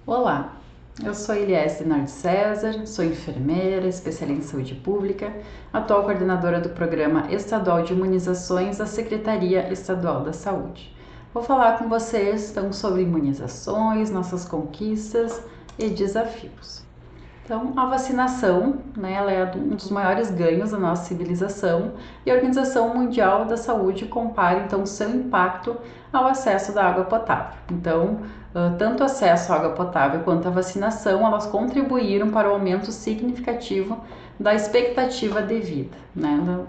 Olá, eu sou Eliese Dinardi César, sou enfermeira, especialista em saúde pública, atual coordenadora do Programa Estadual de Imunizações da Secretaria Estadual da Saúde. Vou falar com vocês então sobre imunizações, nossas conquistas e desafios. Então, a vacinação, ela é um dos maiores ganhos da nossa civilização e a Organização Mundial da Saúde compara então seu impacto ao acesso da água potável. Então, tanto o acesso à água potável quanto a vacinação, elas contribuíram para o aumento significativo da expectativa de vida,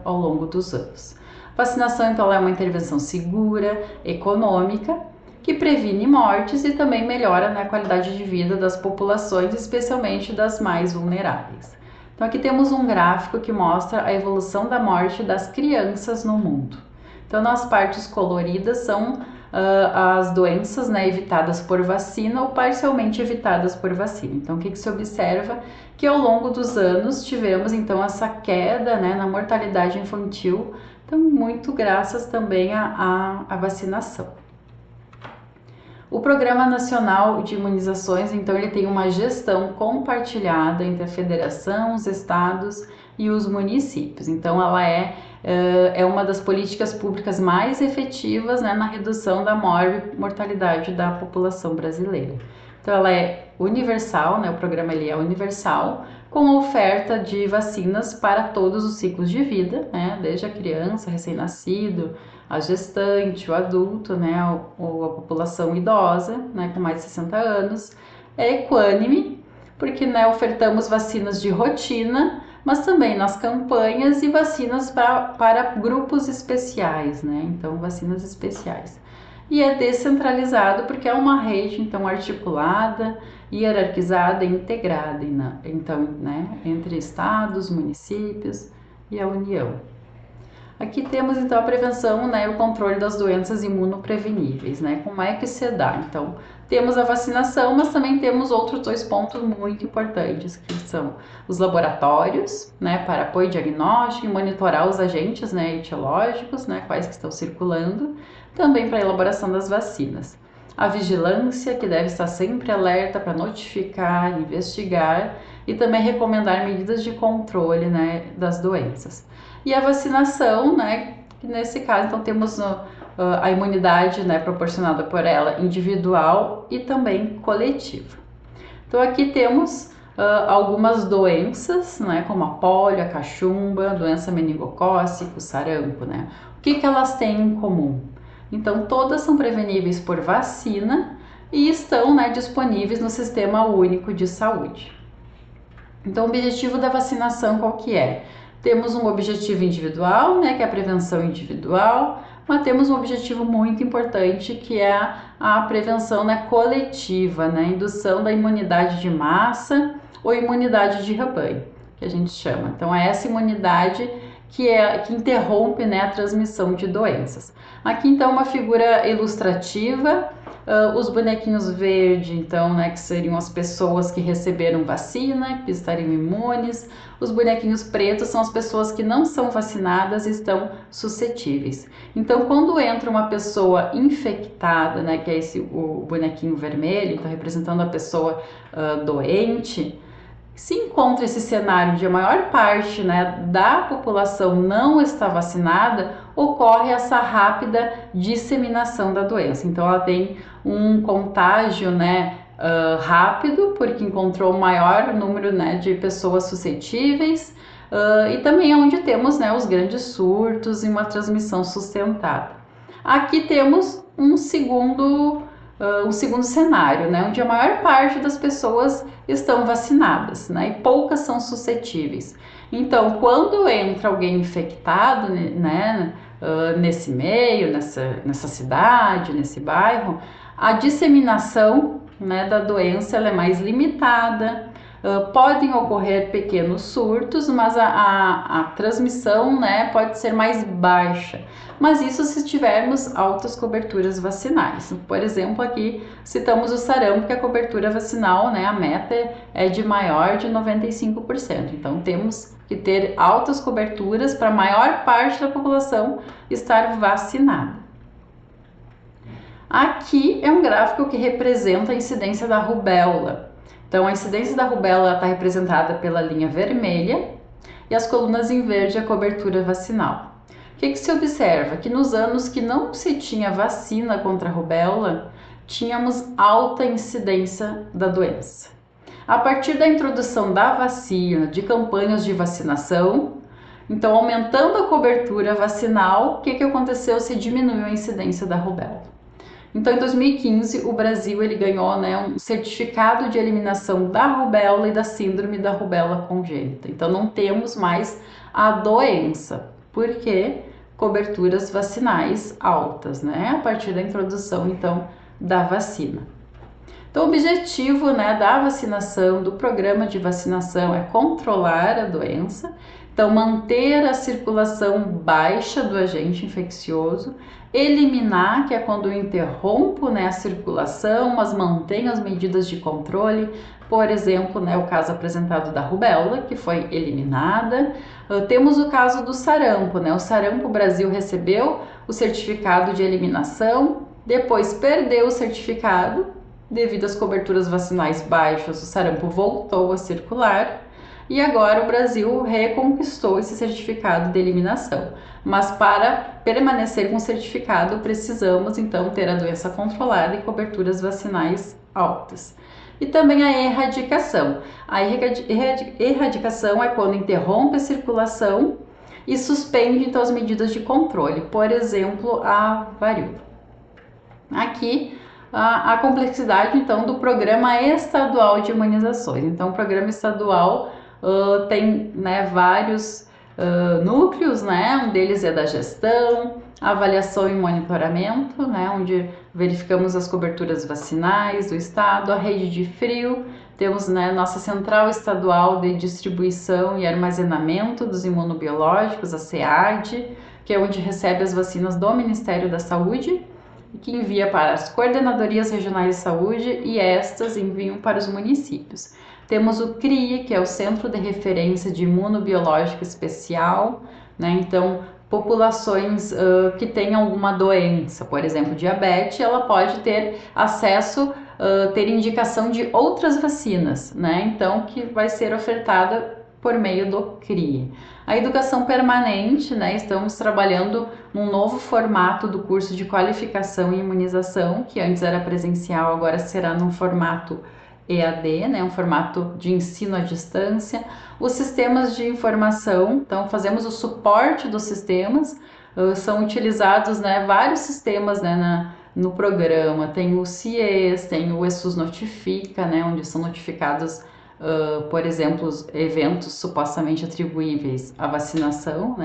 ao longo dos anos. A vacinação, então, é uma intervenção segura, econômica, que previne mortes e também melhora a qualidade de vida das populações, especialmente das mais vulneráveis. Então aqui temos um gráfico que mostra a evolução da morte das crianças no mundo. Então nas partes coloridas são as doenças evitadas por vacina ou parcialmente evitadas por vacina. Então o que se observa? Que ao longo dos anos tivemos então essa queda na mortalidade infantil, então muito graças também à vacinação. O Programa Nacional de Imunizações, então, ele tem uma gestão compartilhada entre a federação, os estados e os municípios. Então, ela é uma das políticas públicas mais efetivas na redução da mortalidade da população brasileira. Então, ela é universal, o programa ele é universal, com oferta de vacinas para todos os ciclos de vida, desde a criança, recém-nascido, a gestante, o adulto, ou a população idosa, com mais de 60 anos. É equânime, porque ofertamos vacinas de rotina, mas também nas campanhas e vacinas para grupos especiais, então vacinas especiais. E é descentralizado porque é uma rede então articulada, hierarquizada e integrada, então, entre estados, municípios e a União. Aqui temos então a prevenção e o controle das doenças imunopreveníveis, Como é que se dá? Então, temos a vacinação, mas também temos outros dois pontos muito importantes, que são os laboratórios, para apoio diagnóstico e monitorar os agentes, etiológicos, quais que estão circulando, também para a elaboração das vacinas. A vigilância, que deve estar sempre alerta para notificar, investigar e também recomendar medidas de controle, das doenças. E a vacinação, que nesse caso, então, temos a imunidade, proporcionada por ela individual e também coletiva. Então, aqui temos algumas doenças, como a polio, a cachumba, a doença meningocócica, o sarampo, O que elas têm em comum? Então, todas são preveníveis por vacina e estão disponíveis no Sistema Único de Saúde. Então, o objetivo da vacinação qual que é? Temos um objetivo individual, que é a prevenção individual, mas temos um objetivo muito importante, que é a prevenção coletiva, a indução da imunidade de massa ou imunidade de rebanho, que a gente chama. Então, é essa imunidade que interrompe a transmissão de doenças. Aqui, então, uma figura ilustrativa, os bonequinhos verdes, então, que seriam as pessoas que receberam vacina, que estariam imunes. Os bonequinhos pretos são as pessoas que não são vacinadas e estão suscetíveis. Então, quando entra uma pessoa infectada, que é o bonequinho vermelho, então representando a pessoa doente, se encontra esse cenário de a maior parte da população não está vacinada, ocorre essa rápida disseminação da doença. Então, ela tem um contágio rápido, porque encontrou o maior número de pessoas suscetíveis, e também é onde temos os grandes surtos e uma transmissão sustentada. Aqui temos um segundo cenário, onde a maior parte das pessoas estão vacinadas, e poucas são suscetíveis. Então, quando entra alguém infectado, nesse meio, nessa cidade, nesse bairro, a disseminação da doença ela é mais limitada. Podem ocorrer pequenos surtos, mas a transmissão pode ser mais baixa. Mas isso se tivermos altas coberturas vacinais. Por exemplo, aqui citamos o sarampo, que a cobertura vacinal, a meta é de maior de 95%. Então, temos que ter altas coberturas para a maior parte da população estar vacinada. Aqui é um gráfico que representa a incidência da rubéola. Então, a incidência da rubéola está representada pela linha vermelha e as colunas em verde a cobertura vacinal. O que se observa? Que nos anos que não se tinha vacina contra a rubéola, tínhamos alta incidência da doença. A partir da introdução da vacina, de campanhas de vacinação, então aumentando a cobertura vacinal, o que aconteceu? Se diminuiu a incidência da rubéola. Então, em 2015, o Brasil ele ganhou um certificado de eliminação da rubéola e da síndrome da rubéola congênita. Então, não temos mais a doença, porque coberturas vacinais altas, né? A partir da introdução, então, da vacina. Então, o objetivo, da vacinação, do programa de vacinação é controlar a doença, então manter a circulação baixa do agente infeccioso, eliminar, que é quando eu interrompo a circulação, mas mantenho as medidas de controle, por exemplo, o caso apresentado da rubéola, que foi eliminada. Temos o caso do sarampo, o sarampo, o Brasil recebeu o certificado de eliminação, depois perdeu o certificado, devido às coberturas vacinais baixas, o sarampo voltou a circular e agora o Brasil reconquistou esse certificado de eliminação. Mas para permanecer com o certificado, precisamos então ter a doença controlada e coberturas vacinais altas. E também a erradicação. A erradicação é quando interrompe a circulação e suspende então as medidas de controle, por exemplo, a varíola. Aqui a complexidade então do programa estadual de imunizações. Então, o programa estadual tem vários núcleos, um deles é da gestão, avaliação e monitoramento, onde verificamos as coberturas vacinais do estado, a rede de frio, temos nossa central estadual de distribuição e armazenamento dos imunobiológicos, a SEAD, que é onde recebe as vacinas do Ministério da Saúde, que envia para as coordenadorias regionais de saúde e estas enviam para os municípios. Temos o CRIE, que é o Centro de Referência de Imunobiológico Especial, então populações que têm alguma doença, por exemplo, diabetes, ela pode ter acesso, ter indicação de outras vacinas, então que vai ser ofertada por meio do CRIE. A educação permanente, estamos trabalhando num novo formato do curso de qualificação em imunização, que antes era presencial, agora será num formato EAD, um formato de ensino à distância. Os sistemas de informação, então fazemos o suporte dos sistemas, são utilizados vários sistemas no programa, tem o CIES, tem o ESUS Notifica, onde são notificados por exemplo, os eventos supostamente atribuíveis à vacinação,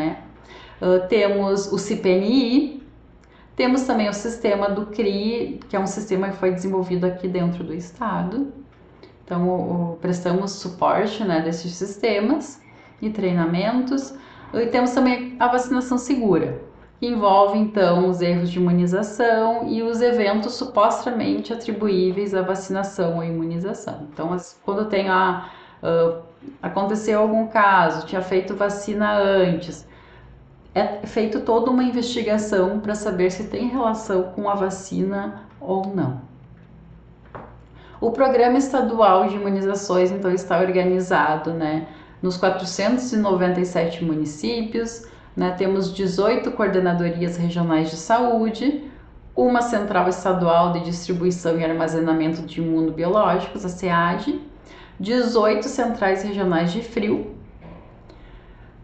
temos o CPNI, temos também o sistema do CRI, que é um sistema que foi desenvolvido aqui dentro do estado. Então, prestamos suporte desses sistemas e treinamentos. E temos também a vacinação segura, que envolve então os erros de imunização e os eventos supostamente atribuíveis à vacinação ou imunização. Então, quando tem aconteceu algum caso, tinha feito vacina antes, é feito toda uma investigação para saber se tem relação com a vacina ou não. O programa estadual de imunizações então está organizado nos 497 municípios. Temos 18 coordenadorias regionais de saúde, uma central estadual de distribuição e armazenamento de imunobiológicos, a SEAD, 18 centrais regionais de frio,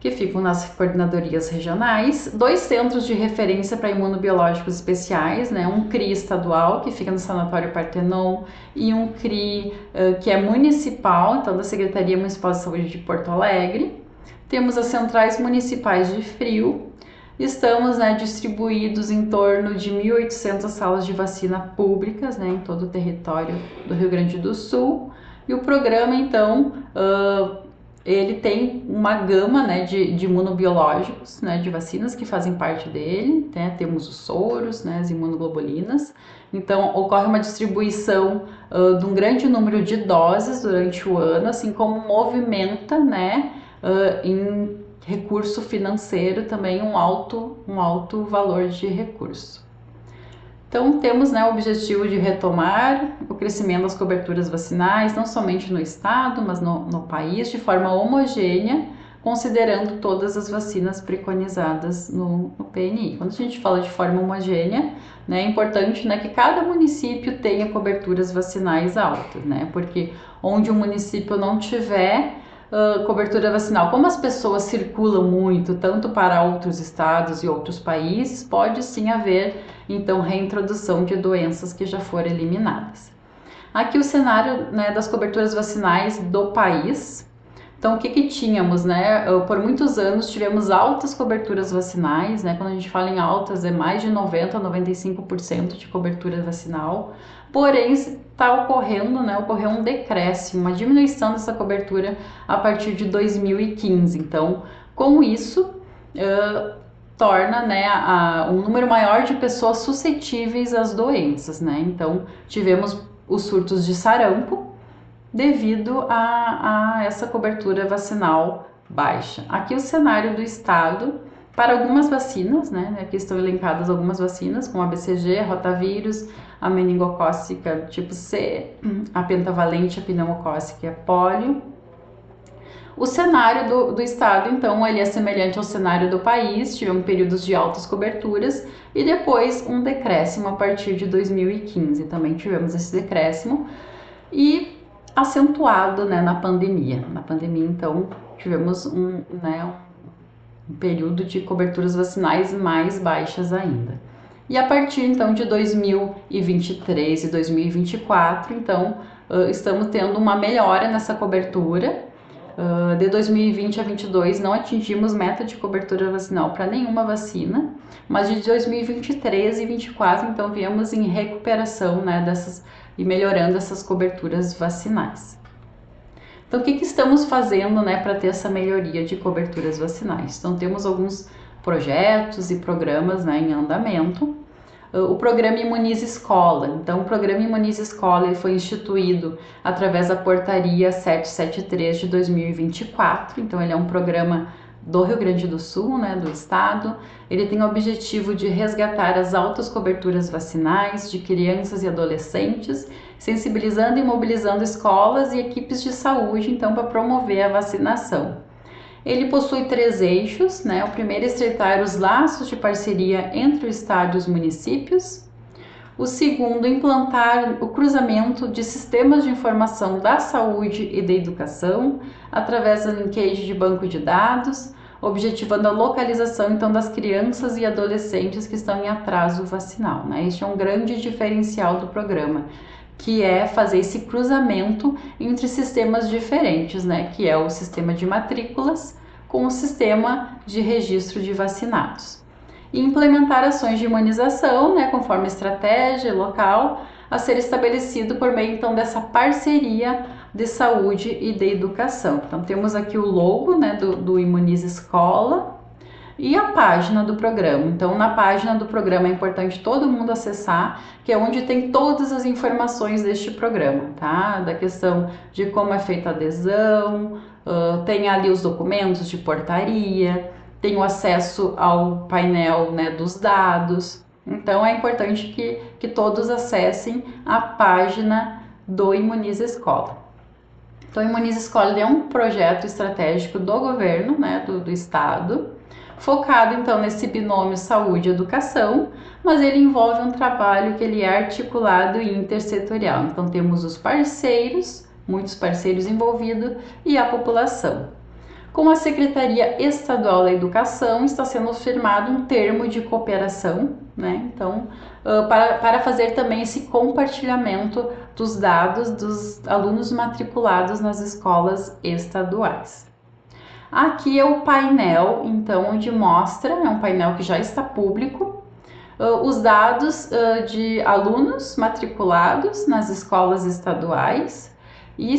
que ficam nas coordenadorias regionais, 2 centros de referência para imunobiológicos especiais, um CRI estadual, que fica no Sanatório Partenon, e um CRI que é municipal, então da Secretaria Municipal de Saúde de Porto Alegre. Temos as centrais municipais de frio, estamos distribuídos em torno de 1.800 salas de vacina públicas em todo o território do Rio Grande do Sul, e o programa então ele tem uma gama de imunobiológicos, de vacinas que fazem parte dele, temos os soros, as imunoglobulinas. Então, ocorre uma distribuição de um grande número de doses durante o ano, assim como movimenta, em recurso financeiro também um alto valor de recurso. Então, temos, né, o objetivo de retomar o crescimento das coberturas vacinais, não somente no estado, mas no país, de forma homogênea, considerando todas as vacinas preconizadas no PNI. Quando a gente fala de forma homogênea, né, é importante, né, que cada município tenha coberturas vacinais altas, né, porque onde o município não tiver cobertura vacinal, como as pessoas circulam muito, tanto para outros estados e outros países, pode sim haver, então, reintrodução de doenças que já foram eliminadas. Aqui o cenário, né, das coberturas vacinais do país. Então, o que tínhamos, né? Por muitos anos tivemos altas coberturas vacinais, né? Quando a gente fala em altas, é mais de 90% a 95% de cobertura vacinal. Porém, está ocorrendo, né? Ocorreu um decréscimo, uma diminuição dessa cobertura a partir de 2015. Então, com isso, torna, né, um número maior de pessoas suscetíveis às doenças, né? Então, tivemos os surtos de sarampo, devido a essa cobertura vacinal baixa. Aqui o cenário do estado para algumas vacinas, né? Aqui estão elencadas algumas vacinas, como a BCG, a rotavírus, a meningocócica tipo C, a pentavalente, a pneumocócica e a polio. O cenário do estado, então, ele é semelhante ao cenário do país, tivemos períodos de altas coberturas e depois um decréscimo a partir de 2015, também tivemos esse decréscimo e acentuado, né, na pandemia. Na pandemia, então, tivemos um período de coberturas vacinais mais baixas ainda. E a partir, então, de 2023 e 2024, então, estamos tendo uma melhora nessa cobertura. De 2020 a 2022 não atingimos meta de cobertura vacinal para nenhuma vacina, mas de 2023 e 2024, então, viemos em recuperação, né, e melhorando essas coberturas vacinais. Então, o que estamos fazendo, né, para ter essa melhoria de coberturas vacinais? Então, temos alguns projetos e programas, né, em andamento. O programa Imunize Escola. Então, o programa Imunize Escola ele foi instituído através da portaria 773 de 2024. Então, ele é um programa do Rio Grande do Sul, né, do estado. Ele tem o objetivo de resgatar as altas coberturas vacinais de crianças e adolescentes, sensibilizando e mobilizando escolas e equipes de saúde, então, para promover a vacinação. Ele possui 3 eixos, né? O primeiro é estreitar os laços de parceria entre o estado e os municípios. O segundo, implantar o cruzamento de sistemas de informação da saúde e da educação através da linkage de banco de dados, objetivando a localização então das crianças e adolescentes que estão em atraso vacinal, né? Este é um grande diferencial do programa, que é fazer esse cruzamento entre sistemas diferentes, né? Que é o sistema de matrículas com o sistema de registro de vacinados. E implementar ações de imunização, né? Conforme estratégia local a ser estabelecido por meio então dessa parceria de saúde e de educação. Então temos aqui o logo, né, do Imunize Escola e a página do programa. Então, na página do programa é importante todo mundo acessar, que é onde tem todas as informações deste programa, tá? Da questão de como é feita a adesão, tem ali os documentos de portaria, tem o acesso ao painel, né, dos dados. Então, é importante que todos acessem a página do Imunize Escola. Então, o Imunize Escola é um projeto estratégico do governo, né, do estado, focado então nesse binômio saúde e educação, mas ele envolve um trabalho que ele é articulado e intersetorial. Então temos os parceiros, muitos parceiros envolvidos e a população. Com a Secretaria Estadual da Educação está sendo firmado um termo de cooperação, né? Então, para fazer também esse compartilhamento dos dados dos alunos matriculados nas escolas estaduais. Aqui é o painel, então, onde mostra, é um painel que já está público, os dados de alunos matriculados nas escolas estaduais e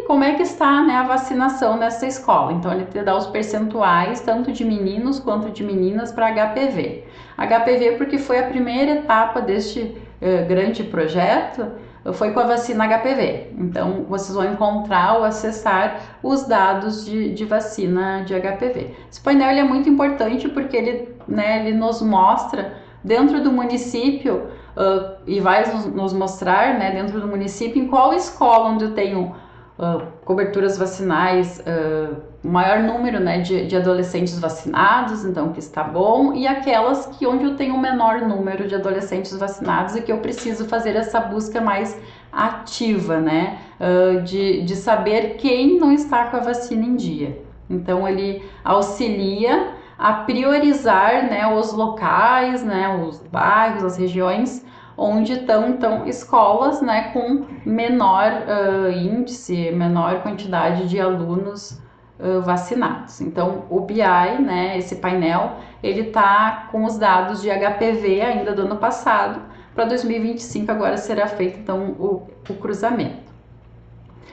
como é que está, né, a vacinação nessa escola. Então, ele te dá os percentuais, tanto de meninos quanto de meninas, para HPV. HPV porque foi a primeira etapa deste grande projeto, foi com a vacina HPV. Então, vocês vão encontrar ou acessar os dados de vacina de HPV. Esse painel ele é muito importante porque ele nos mostra, dentro do município, e vai nos mostrar, né, dentro do município, em qual escola onde eu tenho coberturas vacinais, maior número, né, de adolescentes vacinados, então que está bom, e aquelas que onde eu tenho um menor número de adolescentes vacinados e que eu preciso fazer essa busca mais ativa, né, de saber quem não está com a vacina em dia. Então ele auxilia a priorizar, né, os locais, né, os bairros, as regiões onde estão então escolas, né, com menor índice, menor quantidade de alunos vacinados. Então o BI, né, esse painel, ele tá com os dados de HPV ainda do ano passado. Para 2025 agora será feito então o cruzamento.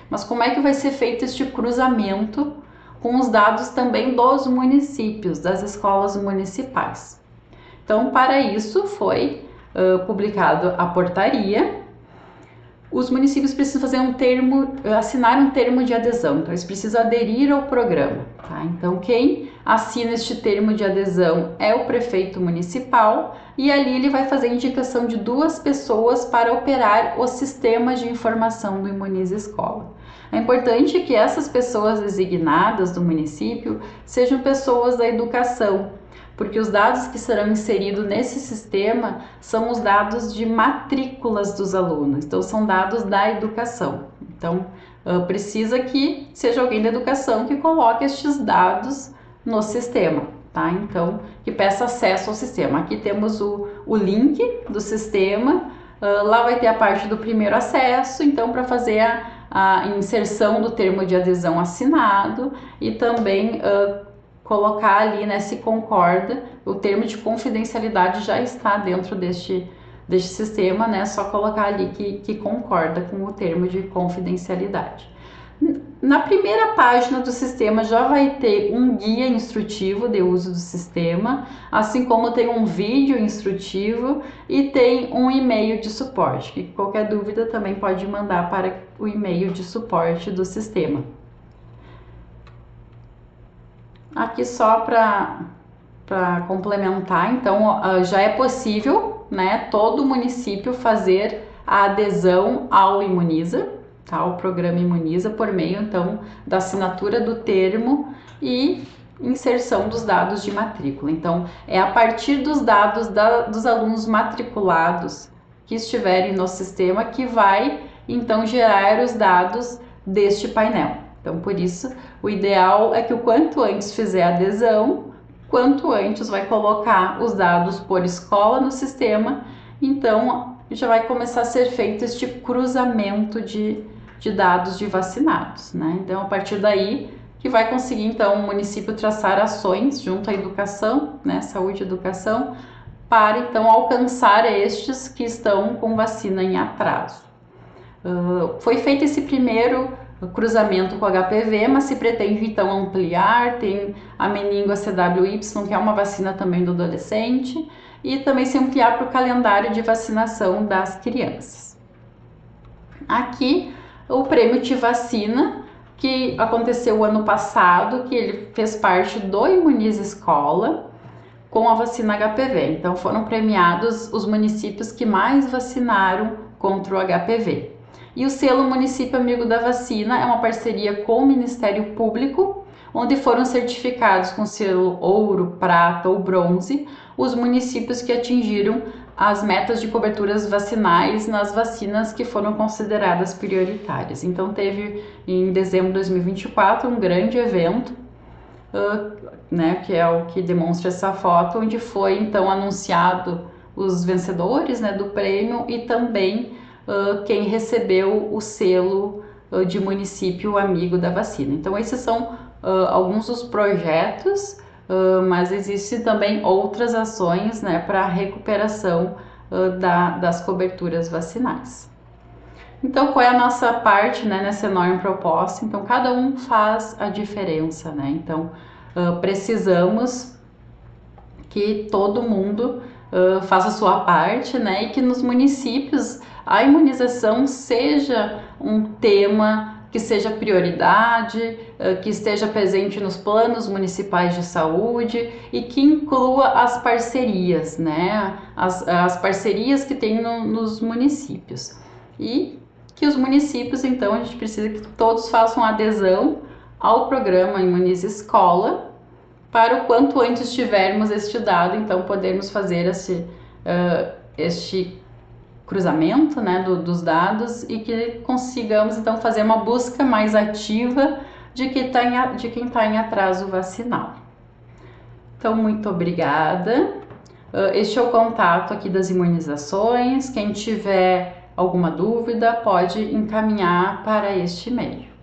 Mas como é que vai ser feito este cruzamento com os dados também dos municípios, das escolas municipais? Então, para isso foi publicado a portaria. Os municípios precisam fazer assinar um termo de adesão, então eles precisam aderir ao programa, tá? Então quem assina este termo de adesão é o prefeito municipal e ali ele vai fazer a indicação de 2 pessoas para operar o sistema de informação do Imuniza Escola. É importante que essas pessoas designadas do município sejam pessoas da educação, porque os dados que serão inseridos nesse sistema são os dados de matrículas dos alunos, então são dados da educação. Então, precisa que seja alguém da educação que coloque estes dados no sistema, tá? Então, que peça acesso ao sistema. Aqui temos o link do sistema, lá vai ter a parte do primeiro acesso, então para fazer a inserção do termo de adesão assinado e também colocar ali, né, se concorda, o termo de confidencialidade já está dentro deste sistema, né, só colocar ali que concorda com o termo de confidencialidade. Na primeira página do sistema já vai ter um guia instrutivo de uso do sistema, assim como tem um vídeo instrutivo e tem um e-mail de suporte, que qualquer dúvida também pode mandar para o e-mail de suporte do sistema. Aqui só para complementar, então já é possível, né, todo município fazer a adesão ao Imuniza, tá, o programa Imuniza, por meio então da assinatura do termo e inserção dos dados de matrícula. Então é a partir dos dados dos alunos matriculados que estiverem no sistema que vai então gerar os dados deste painel. Então, por isso, o ideal é que o quanto antes fizer a adesão, quanto antes vai colocar os dados por escola no sistema, então já vai começar a ser feito este cruzamento de dados de vacinados, né? Então, a partir daí, que vai conseguir, então, o município traçar ações junto à educação, né, saúde e educação, para, então, alcançar estes que estão com vacina em atraso. Foi feito esse primeiro cruzamento com HPV, mas se pretende então ampliar, tem a meningo CWY, que é uma vacina também do adolescente, e também se ampliar para o calendário de vacinação das crianças. Aqui o prêmio Te Vacina, que aconteceu o ano passado, que ele fez parte do Imuniza Escola com a vacina HPV. Então foram premiados os municípios que mais vacinaram contra o HPV. E o selo Município Amigo da Vacina é uma parceria com o Ministério Público, onde foram certificados com selo ouro, prata ou bronze os municípios que atingiram as metas de coberturas vacinais nas vacinas que foram consideradas prioritárias. Então teve em dezembro de 2024 um grande evento, né, que é o que demonstra essa foto, onde foi então anunciado os vencedores, né, do prêmio e também quem recebeu o selo de município amigo da vacina. Então esses são alguns dos projetos, mas existem também outras ações, né, para a recuperação das coberturas vacinais. Então qual é a nossa parte, né, nessa enorme proposta? Então cada um faz a diferença, né? Então precisamos que todo mundo faça a sua parte, né, e que nos municípios a imunização seja um tema que seja prioridade, que esteja presente nos planos municipais de saúde e que inclua as parcerias, né? As parcerias que tem nos municípios. E que os municípios, então, a gente precisa que todos façam adesão ao programa Imunize Escola, para o quanto antes tivermos este dado, então podermos fazer este cruzamento, né, dos dados e que consigamos então fazer uma busca mais ativa de quem está em atraso vacinal. Então, muito obrigada. Este é o contato aqui das imunizações. Quem tiver alguma dúvida pode encaminhar para este e-mail.